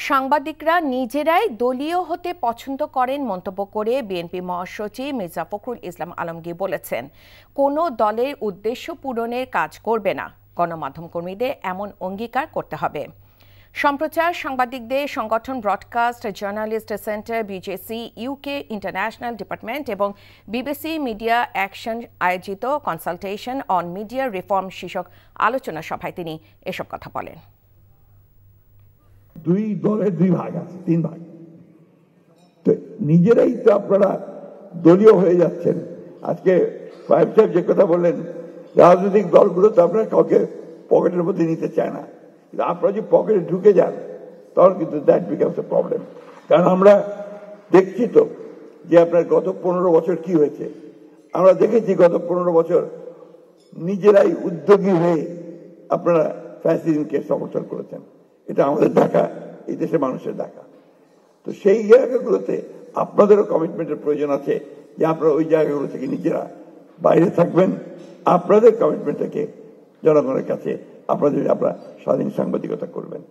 সাংবাদিকরা নিজেরাই দলীয় হতে পছন্দ করেন মন্তব্য করে বিএনপি মহাসচিব মির্জা ফখরুল ইসলাম আলমগীর বলেছেন, কোনো দলের উদ্দেশ্য পূরণের কাজ করবে না। গণমাধ্যম কর্মীদের এমন অঙ্গীকার করতে হবে। সম্প্রচার সাংবাদিকদের সংগঠন broadcast journalist centre BJC, UK international department এবং বিবিসি মিডিয়া অ্যাকশন আয়োজিত কনসালটেশন অন মিডিয়া রিফর্ম শীর্ষক আলোচনা সভায় তিনি এসব কথা বলেন। দুই দলের দুই ভাগ আছে, তিন ভাগ। তো নিজেরাই তো আপনারা দলীয় হয়ে যাচ্ছেন। আজকে ফাইভ সাহেব যে কথা বললেন, রাজনৈতিক দলগুলো তো আপনার কাউকে পকেটের মধ্যে নিতে চায় না, কিন্তু আপনারা যদি পকেটে ঢুকে যান তখন কিন্তু দ্যাট বিকামস এ প্রবলেম। কারণ আমরা দেখছি তো যে আপনার গত 15 বছর কি হয়েছে। আমরা দেখেছি গত 15 বছর নিজেরাই উদ্যোগী হয়ে আপনারা ফ্যাসিজমকে সমর্থন করেছেন। এটা আমাদের ঢাকা, এই দেশের মানুষের ঢাকা। তো সেই জায়গাগুলোতে আপনাদেরও কমিটমেন্টের প্রয়োজন আছে যে আপনারা ওই জায়গাগুলো থেকে নিজেরা বাইরে থাকবেন। আপনাদের কমিটমেন্টটাকে জনগণের কাছে আপনারা স্বাধীন সাংবাদিকতা করবেন।